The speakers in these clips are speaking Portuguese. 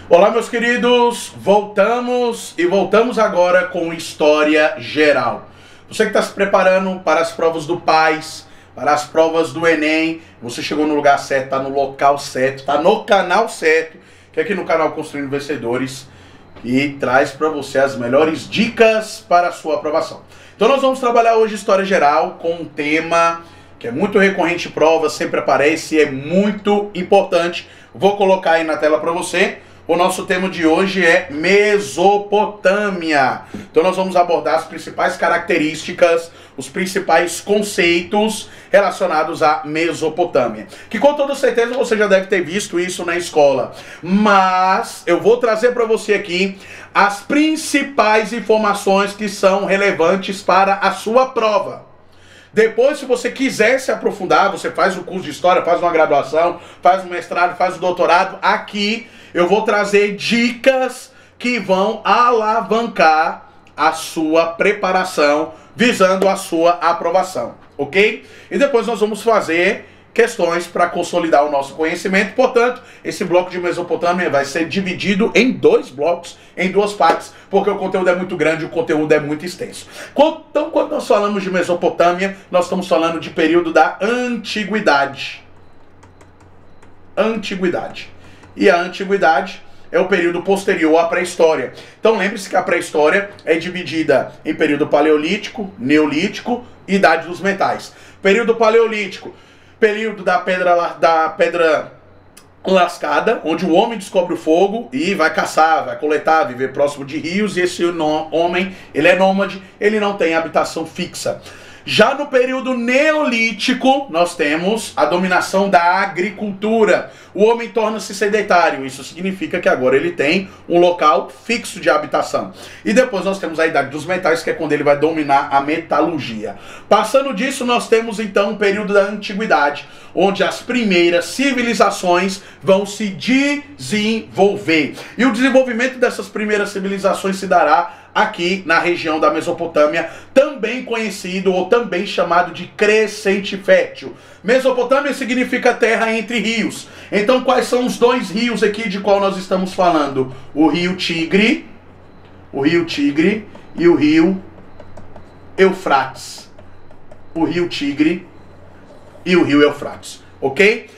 Olá, meus queridos, voltamos agora com História Geral. Você que está se preparando para as provas do PAS, para as provas do Enem, você chegou no lugar certo, está no local certo, está no canal certo, que é aqui no canal Construindo Vencedores, e traz para você as melhores dicas para a sua aprovação. Então nós vamos trabalhar hoje História Geral com um tema que é muito recorrente em provas, sempre aparece e é muito importante. Vou colocar aí na tela para você. O nosso tema de hoje é Mesopotâmia. Então nós vamos abordar as principais características, os principais conceitos relacionados à Mesopotâmia. Que com toda certeza você já deve ter visto isso na escola. Mas eu vou trazer para você aqui as principais informações que são relevantes para a sua prova. Depois, se você quiser se aprofundar, você faz um curso de História, faz uma graduação, faz um mestrado, faz um doutorado. Aqui eu vou trazer dicas que vão alavancar a sua preparação, visando a sua aprovação, ok? E depois nós vamos fazer questões para consolidar o nosso conhecimento. Portanto, esse bloco de Mesopotâmia vai ser dividido em dois blocos, em duas partes, porque o conteúdo é muito grande, o conteúdo é muito extenso. Então, quando nós falamos de Mesopotâmia, nós estamos falando de período da Antiguidade. Antiguidade. E a Antiguidade é o período posterior à pré-história. Então lembre-se que a pré-história é dividida em período paleolítico, neolítico e idade dos metais. Período paleolítico, período da pedra lascada, onde o homem descobre o fogo e vai caçar, vai coletar, viver próximo de rios, e esse homem, ele é nômade, ele não tem habitação fixa. Já no período neolítico, nós temos a dominação da agricultura. O homem torna-se sedentário. Isso significa que agora ele tem um local fixo de habitação. E depois nós temos a idade dos metais, que é quando ele vai dominar a metalurgia. Passando disso, nós temos então o período da antiguidade, onde as primeiras civilizações vão se desenvolver. E o desenvolvimento dessas primeiras civilizações se dará aqui na região da Mesopotâmia, também conhecido ou também chamado de crescente fértil. Mesopotâmia significa terra entre rios. Então quais são os dois rios aqui de qual nós estamos falando? O rio Tigre e o rio Eufrates. O rio Tigre e o rio Eufrates, ok?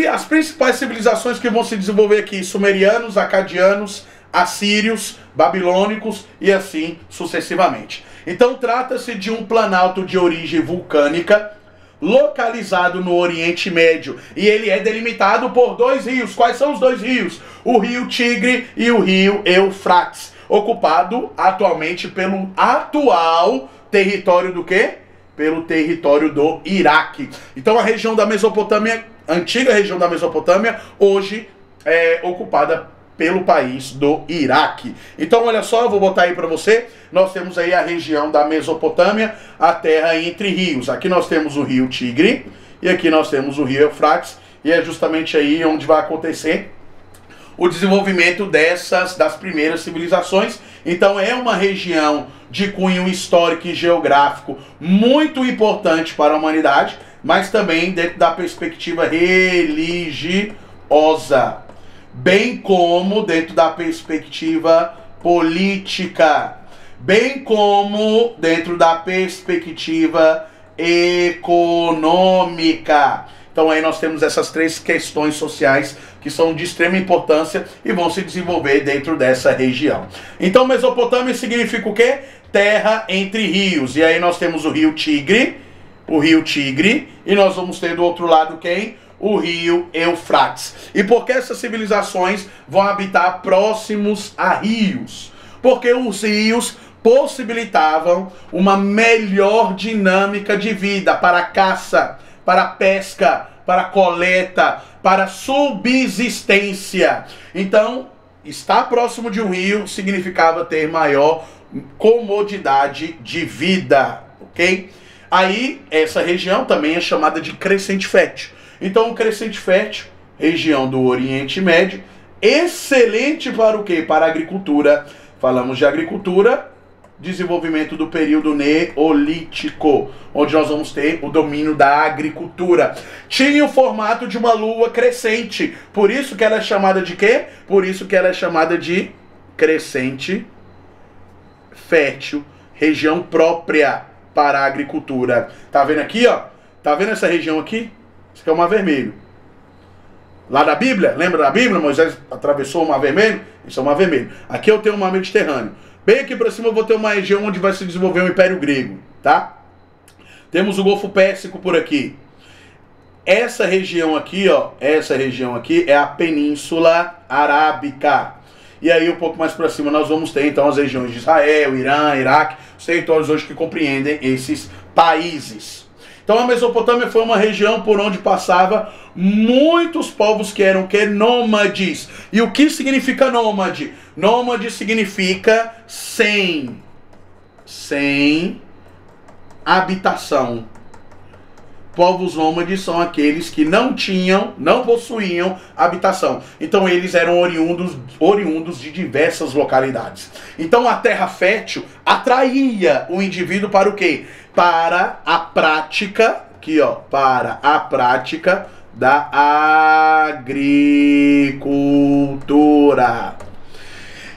As principais civilizações que vão se desenvolver aqui: sumerianos, acadianos, assírios, babilônicos e assim sucessivamente. Então trata-se de um planalto de origem vulcânica localizado no Oriente Médio, e ele é delimitado por dois rios. Quais são os dois rios? O rio Tigre e o rio Eufrates, ocupado atualmente pelo atual território do quê? Pelo território do Iraque. Então a região da Mesopotâmia, antiga região da Mesopotâmia, hoje é ocupada pelo país do Iraque. Então olha só, eu vou botar aí para você. Nós temos aí a região da Mesopotâmia, a terra entre rios. Aqui nós temos o rio Tigre e aqui nós temos o rio Eufrates, e é justamente aí onde vai acontecer o desenvolvimento das primeiras civilizações. Então é uma região de cunho histórico e geográfico muito importante para a humanidade, mas também dentro da perspectiva religiosa, bem como dentro da perspectiva política, bem como dentro da perspectiva econômica. Então aí nós temos essas três questões sociais que são de extrema importância e vão se desenvolver dentro dessa região. Então Mesopotâmia significa o quê? Terra entre rios. E aí nós temos o rio Tigre, e nós vamos ter do outro lado quem? O rio Eufrates. E por que essas civilizações vão habitar próximos a rios? Porque os rios possibilitavam uma melhor dinâmica de vida para a caça, para a pesca, para a coleta, para a subsistência. Então, estar próximo de um rio significava ter maior comodidade de vida, ok? Aí, essa região também é chamada de crescente fértil. Então, o crescente fértil, região do Oriente Médio, excelente para o quê? Para a agricultura. Falamos de agricultura, desenvolvimento do período neolítico, onde nós vamos ter o domínio da agricultura. Tinha o formato de uma lua crescente, por isso que ela é chamada de quê? Por isso que ela é chamada de crescente fértil, região própria para a agricultura. Tá vendo aqui, ó? Tá vendo essa região aqui? Isso aqui é o Mar Vermelho. Lá da Bíblia, lembra da Bíblia? Moisés atravessou o Mar Vermelho? Isso é o Mar Vermelho. Aqui eu tenho o Mar Mediterrâneo. Bem aqui para cima eu vou ter uma região onde vai se desenvolver o Império Grego, tá? Temos o Golfo Pérsico por aqui. Essa região aqui, ó, essa região aqui é a Península Arábica. E aí um pouco mais para cima nós vamos ter então as regiões de Israel, Irã, Iraque, os territórios hoje que compreendem esses países. Então a Mesopotâmia foi uma região por onde passava muitos povos que eram nômades. E o que significa nômade? Nômade significa sem habitação. Povos nômades são aqueles que não possuíam habitação. Então eles eram oriundos de diversas localidades. Então a terra fértil atraía o indivíduo para o quê? Para a prática, aqui ó, para a prática da agricultura.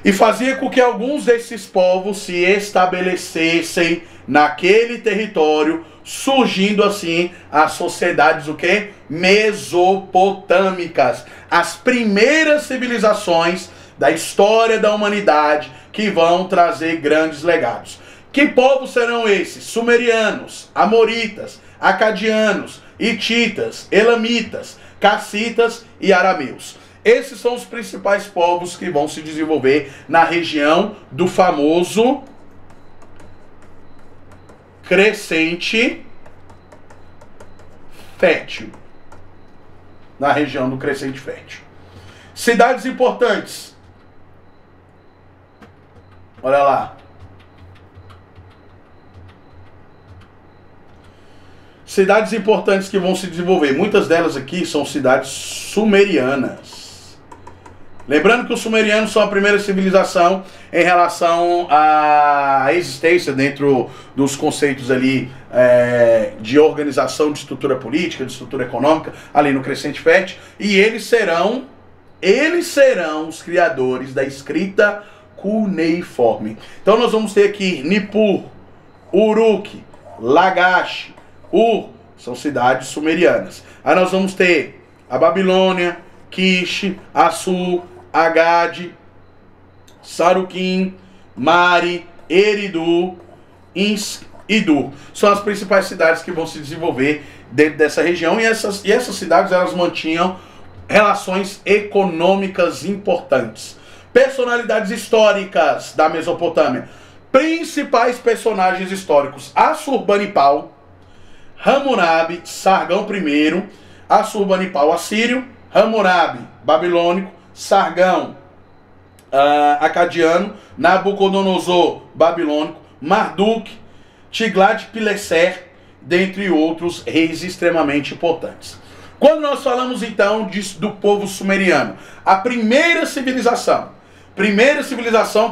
E fazia com que alguns desses povos se estabelecessem naquele território, surgindo assim as sociedades o quê? Mesopotâmicas, as primeiras civilizações da história da humanidade que vão trazer grandes legados. Que povos serão esses? Sumerianos, amoritas, acadianos, hititas, elamitas, cassitas e arameus. Esses são os principais povos que vão se desenvolver na região do famoso crescente fértil. Na região do crescente fértil. Cidades importantes. Olha lá. Cidades importantes que vão se desenvolver. Muitas delas aqui são cidades sumerianas. Lembrando que os sumerianos são a primeira civilização em relação à existência dentro dos conceitos ali de organização, de estrutura política, de estrutura econômica, ali no crescente fértil. E eles serão os criadores da escrita cuneiforme. Então nós vamos ter aqui Nippur, Uruk, Lagash, Ur, são cidades sumerianas. Aí nós vamos ter a Babilônia, Kish, Assur, Agade, Sarukin, Mari, Eridu, Idur. São as principais cidades que vão se desenvolver dentro dessa região. E essas cidades elas mantinham relações econômicas importantes. Personalidades históricas da Mesopotâmia. Principais personagens históricos: Assurbanipal, Hammurabi, Sargão I, Assurbanipal assírio, Hammurabi babilônico, Sargão acadiano, Nabucodonosor babilônico, Marduk, Tiglat-Pileser, dentre outros reis extremamente importantes. Quando nós falamos então do povo sumeriano, a primeira civilização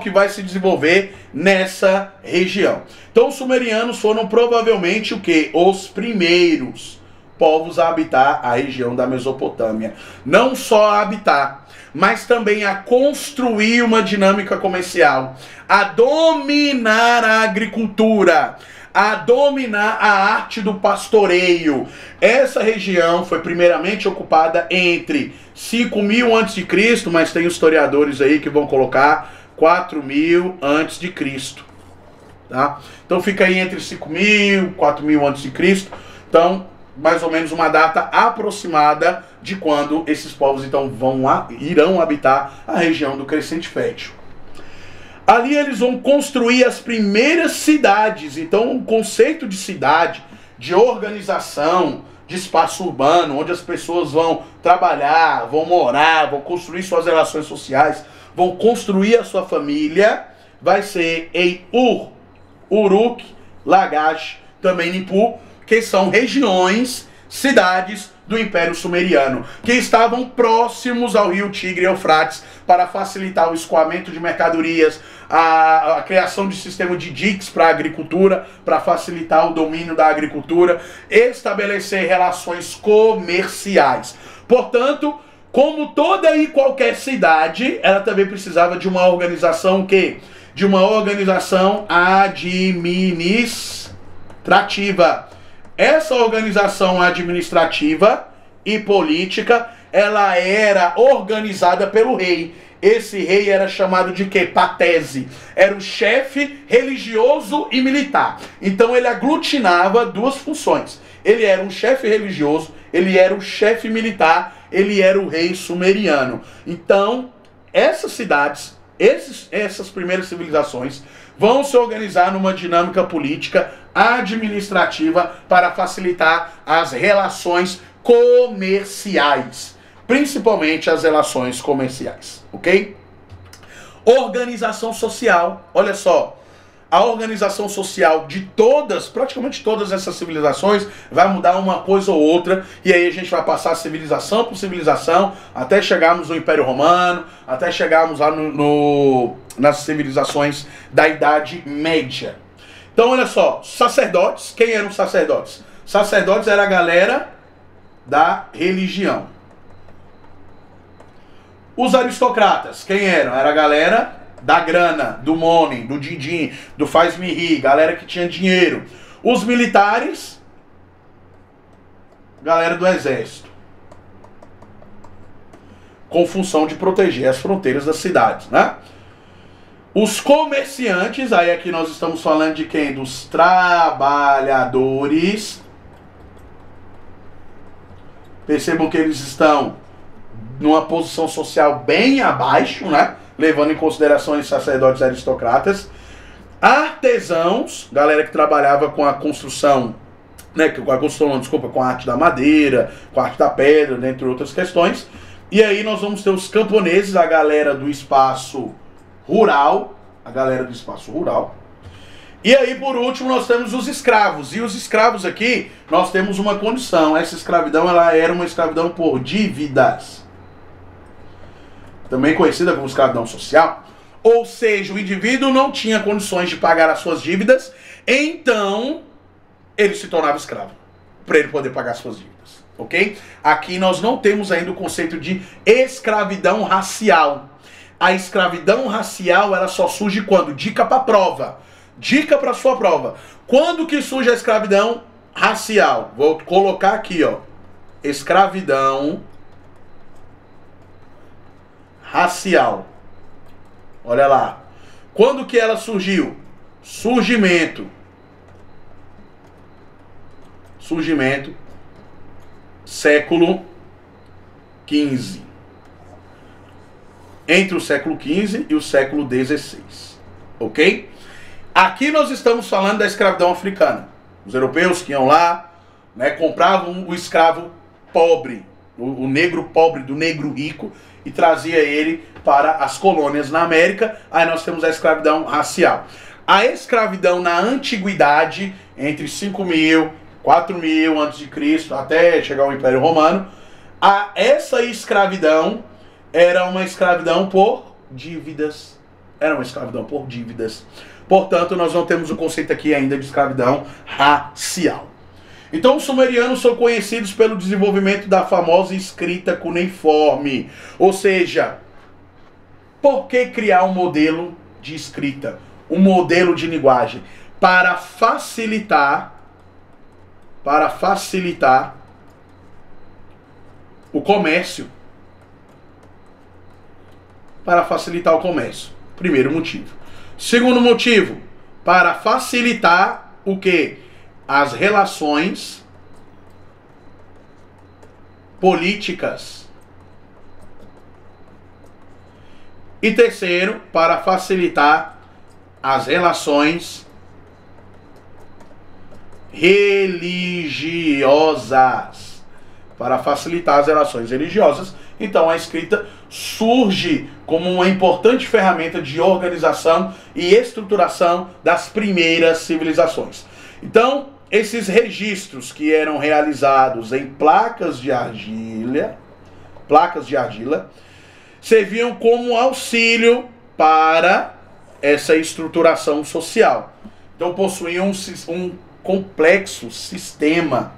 que vai se desenvolver nessa região. Então os sumerianos foram provavelmente o quê? Os primeiros povos a habitar a região da Mesopotâmia. Não só a habitar, mas também a construir uma dinâmica comercial, a dominar a agricultura, a dominar a arte do pastoreio. Essa região foi primeiramente ocupada entre 5.000 a.C., mas tem historiadores aí que vão colocar 4.000 a.C., tá? Então fica aí entre 5.000 e 4.000 a.C., então mais ou menos uma data aproximada de quando esses povos então irão habitar a região do crescente fértil. Ali eles vão construir as primeiras cidades. Então o conceito de cidade, de organização, de espaço urbano, onde as pessoas vão trabalhar, vão morar, vão construir suas relações sociais, vão construir a sua família, vai ser em Ur, Uruk, Lagash, também Nippur, que são regiões, cidades do Império Sumeriano, que estavam próximos ao rio Tigre e Eufrates para facilitar o escoamento de mercadorias, a criação de sistema de diques para a agricultura, para facilitar o domínio da agricultura, estabelecer relações comerciais. Portanto, como toda e qualquer cidade, ela também precisava de uma organização de uma organização administrativa. Essa organização administrativa e política, ela era organizada pelo rei. Esse rei era chamado de quê? Patese. Era o chefe religioso e militar. Então ele aglutinava duas funções. Ele era um chefe religioso, ele era o chefe militar, ele era o rei sumeriano. Então, essas cidades, essas primeiras civilizações vão se organizar numa dinâmica política administrativa para facilitar as relações comerciais, principalmente as relações comerciais, ok? Organização social, olha só, a organização social de praticamente todas essas civilizações vai mudar uma coisa ou outra, e aí a gente vai passar civilização por civilização, até chegarmos no Império Romano, até chegarmos lá nas civilizações da Idade Média. Então olha só, sacerdotes, quem eram os sacerdotes? Sacerdotes era a galera da religião. Os aristocratas, quem eram? Era a galera da grana, do money, do din-din, do faz-me rir, galera que tinha dinheiro. Os militares, galera do exército, com função de proteger as fronteiras das cidades, né? Os comerciantes, aí aqui nós estamos falando de quem? Dos trabalhadores. Percebam que eles estão numa posição social bem abaixo, né? Levando em consideração os sacerdotes e aristocratas. Artesãos, galera que trabalhava com a construção, né? Com a arte da madeira, com a arte da pedra, dentre outras questões. E aí nós vamos ter os camponeses, a galera do espaço rural, E aí, por último, nós temos os escravos. E os escravos aqui, nós temos uma condição. Essa escravidão, ela era uma escravidão por dívidas, também conhecida como escravidão social. Ou seja, o indivíduo não tinha condições de pagar as suas dívidas, então ele se tornava escravo, para ele poder pagar as suas dívidas, ok? Aqui nós não temos ainda o conceito de escravidão racial. A escravidão racial, ela só surge quando? Dica para prova. Dica para sua prova. Quando que surge a escravidão racial? Vou colocar aqui, ó. Escravidão racial. Olha lá. Quando que ela surgiu? Surgimento, século XV. Entre o século XV e o século XVI. Ok? Aqui nós estamos falando da escravidão africana. Os europeus que iam lá, né, compravam o escravo pobre, o negro pobre do negro rico, e trazia ele para as colônias na América. Aí nós temos a escravidão racial. A escravidão na antiguidade, entre 5.000, 4.000 a.C., até chegar ao Império Romano, essa escravidão era uma escravidão por dívidas. Portanto, nós não temos o conceito aqui ainda de escravidão racial. Então, os sumerianos são conhecidos pelo desenvolvimento da famosa escrita cuneiforme. Ou seja, por que criar um modelo de escrita? Um modelo de linguagem? Para facilitar o comércio. Para facilitar o comércio. Primeiro motivo. Segundo motivo, para facilitar o quê? As relações políticas. E terceiro, para facilitar as relações religiosas. Para facilitar as relações religiosas. Então a escrita surge como uma importante ferramenta de organização e estruturação das primeiras civilizações. Então, esses registros que eram realizados em placas de argila, serviam como auxílio para essa estruturação social. Então possuíam um complexo sistema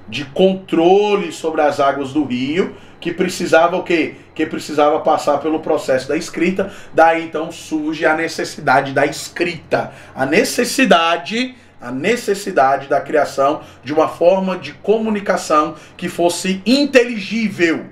de controle sobre as águas do rio, que precisava o quê? Que precisava passar pelo processo da escrita. Daí então surge a necessidade da escrita, a necessidade da criação de uma forma de comunicação que fosse inteligível,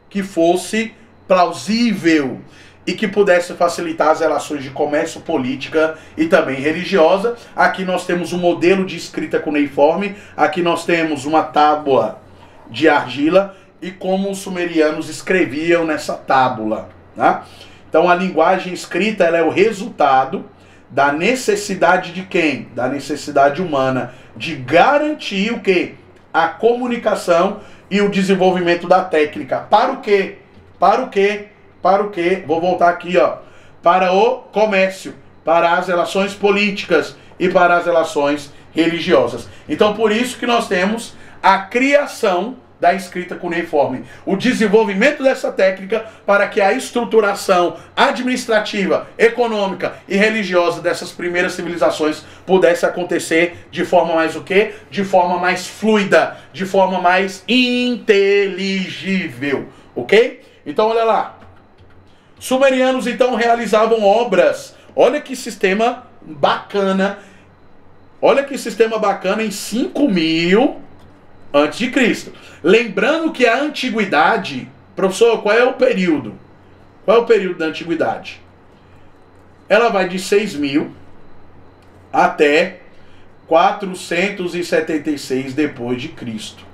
que fosse plausível e que pudesse facilitar as relações de comércio, política e também religiosa. Aqui nós temos um modelo de escrita cuneiforme, aqui nós temos uma tábua de argila e como os sumerianos escreviam nessa tábua, né? Então a linguagem escrita, ela é o resultado da necessidade de quem? Da necessidade humana de garantir o quê? A comunicação e o desenvolvimento da técnica. Para o quê? Para o quê? Para o quê? Vou voltar aqui, ó. Para o comércio, para as relações políticas e para as relações religiosas. Então, por isso que nós temos a criação da escrita cuneiforme, o desenvolvimento dessa técnica para que a estruturação administrativa, econômica e religiosa dessas primeiras civilizações pudesse acontecer de forma mais o quê? De forma mais fluida, de forma mais inteligível, ok? Então, olha lá. Sumerianos, então, realizavam obras. Olha que sistema bacana. Olha que sistema bacana em 5.000 antes de Cristo. Lembrando que a antiguidade... Professor, qual é o período? Qual é o período da antiguidade? Ela vai de 6.000 até 476 depois de Cristo.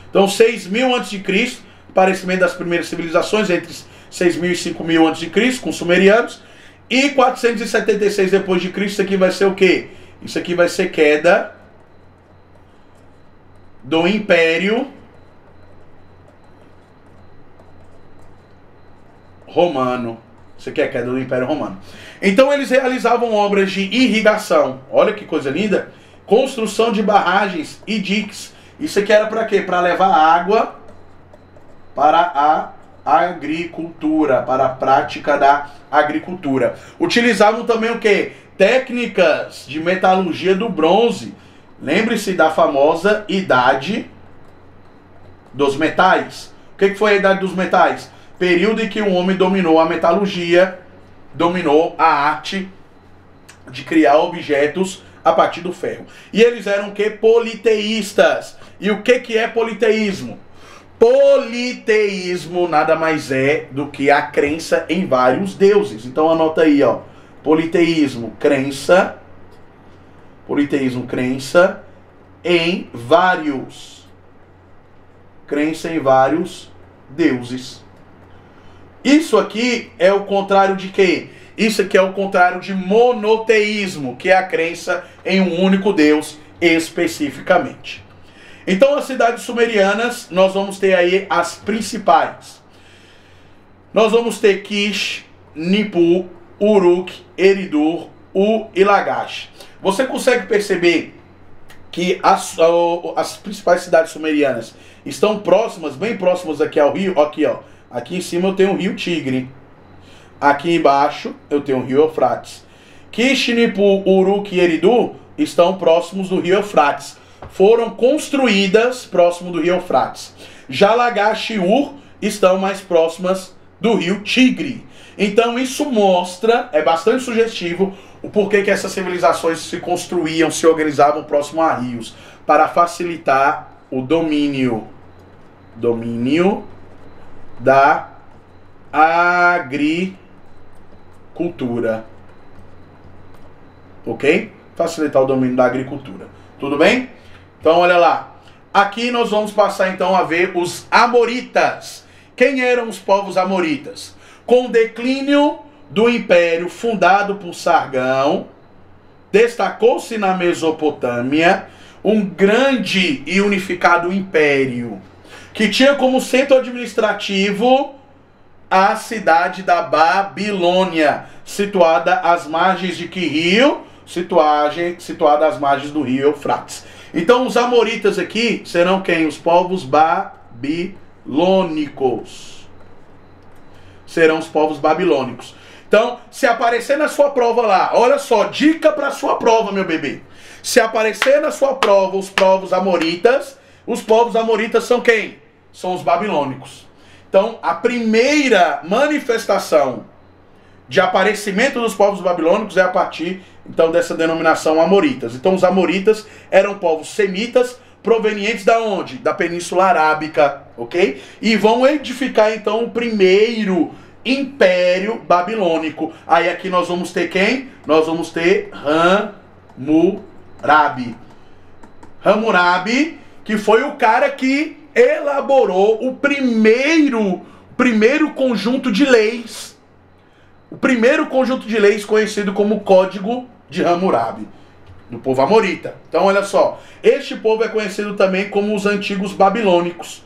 Então, 6.000 antes de Cristo, aparecimento das primeiras civilizações entre 6.000 e 5.000 a.C., com os sumerianos, e 476 depois de Cristo. Isso aqui vai ser o quê? Isso aqui vai ser queda do Império Romano. Isso aqui é a queda do Império Romano. Então eles realizavam obras de irrigação. Olha que coisa linda. Construção de barragens e diques. Isso aqui era para quê? Para levar água para a agricultura, para a prática da agricultura. Utilizavam também o quê? Técnicas de metalurgia do bronze. Lembre-se da famosa Idade dos Metais. O que foi a Idade dos Metais? Período em que o homem dominou a metalurgia, dominou a arte de criar objetos a partir do ferro. E eles eram o quê? Politeístas. E o que é politeísmo? Politeísmo nada mais é do que a crença em vários deuses. Então anota aí, ó. Politeísmo, crença. Politeísmo, crença em vários. Crença em vários deuses. Isso aqui é o contrário de quê? Isso aqui é o contrário de monoteísmo, que é a crença em um único Deus especificamente. Então, as cidades sumerianas, nós vamos ter aí as principais. Nós vamos ter Kish, Nippur, Uruk, Eridur, e Lagash. Você consegue perceber que as principais cidades sumerianas estão próximas, bem próximas aqui ao rio? Aqui, ó. Aqui em cima eu tenho o rio Tigre. Aqui embaixo eu tenho o rio Eufrates. Kish, Nippur, Uruk e Eridur estão próximos do rio Eufrates. Foram construídas próximo do rio Eufrates. Já Lagash e Ur estão mais próximas do rio Tigre. Então isso mostra, é bastante sugestivo, o porquê que essas civilizações se construíam, se organizavam próximo a rios, para facilitar o domínio da agricultura. Ok? Facilitar o domínio da agricultura. Tudo bem? Então olha lá. Aqui nós vamos passar então a ver os amoritas. Quem eram os povos amoritas? Com o declínio do império fundado por Sargão, destacou-se na Mesopotâmia um grande e unificado império, que tinha como centro administrativo a cidade da Babilônia, situada às margens de que rio? Situada às margens do rio Eufrates. Então os amoritas aqui serão quem? Os povos babilônicos. Serão os povos babilônicos. Então, se aparecer na sua prova lá, olha só, dica para sua prova, meu bebê. Se aparecer na sua prova os povos amoritas são quem? São os babilônicos. Então, a primeira manifestação de aparecimento dos povos babilônicos é a partir, então, dessa denominação amoritas. Então, os amoritas eram povos semitas, provenientes da onde? Da Península Arábica, ok? E vão edificar, então, o primeiro Império Babilônico. Aí aqui nós vamos ter quem? Nós vamos ter Hammurabi. Hammurabi, que foi o cara que elaborou o primeiro conjunto de leis. O primeiro conjunto de leis conhecido como Código de Hammurabi, do povo amorita. Então olha só, este povo é conhecido também como os antigos babilônicos.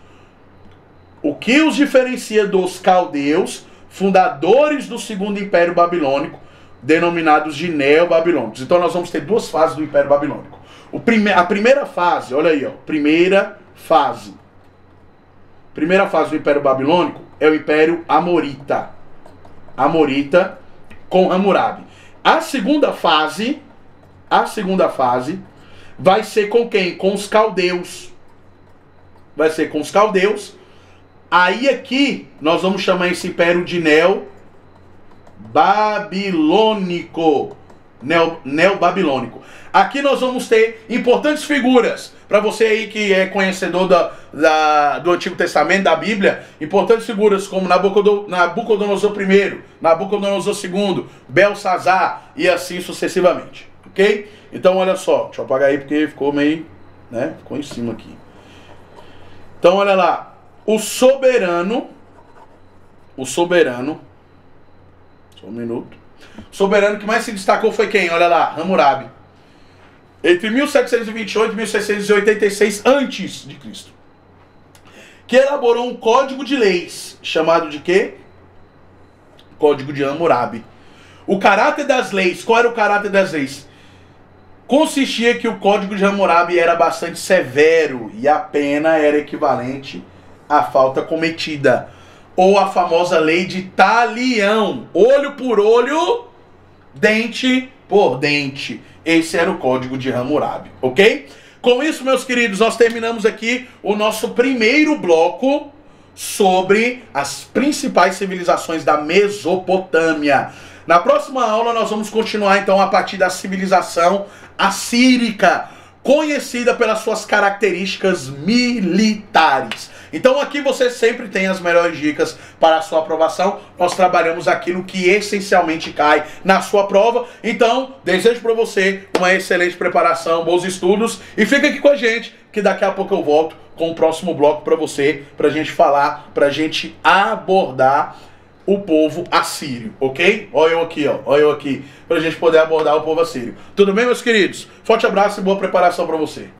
O que os diferencia dos caldeus, fundadores do segundo Império Babilônico, denominados de neobabilônicos. Então nós vamos ter duas fases do Império Babilônico. A primeira fase, olha aí, ó, primeira fase do Império Babilônico é o Império Amorita. Amorita com Hammurabi. A segunda fase vai ser com quem? Com os caldeus. Vai ser com os caldeus. Aí aqui nós vamos chamar esse império de neobabilônico. Neobabilônico. Aqui nós vamos ter importantes figuras. Para você aí que é conhecedor do Antigo Testamento, da Bíblia, importantes figuras como Nabucodonosor I, Nabucodonosor II, Belsazar e assim sucessivamente. Ok? Então olha só, deixa eu apagar aí porque ficou meio, né? Ficou em cima aqui. Então olha lá. O soberano, só um minuto. O soberano que mais se destacou foi quem? Olha lá, Hammurabi. Entre 1728 e 1686 a.C., que elaborou um código de leis, chamado de quê? Código de Hammurabi. O caráter das leis, qual era o caráter das leis? Consistia que o código de Hammurabi era bastante severo e a pena era equivalente à falta cometida, ou a famosa lei de talião, olho por olho, dente por dente. Esse era o código de Hammurabi, ok? Com isso, meus queridos, nós terminamos aqui o nosso primeiro bloco sobre as principais civilizações da Mesopotâmia. Na próxima aula nós vamos continuar então a partir da civilização assírica, conhecida pelas suas características militares. Então aqui você sempre tem as melhores dicas para a sua aprovação. Nós trabalhamos aquilo que essencialmente cai na sua prova. Então, desejo para você uma excelente preparação, bons estudos. E fica aqui com a gente, que daqui a pouco eu volto com o próximo bloco para você, para a gente falar, para a gente abordar o povo assírio, ok? Olha eu aqui, ó, olha eu aqui, para a gente poder abordar o povo assírio. Tudo bem, meus queridos? Forte abraço e boa preparação para você.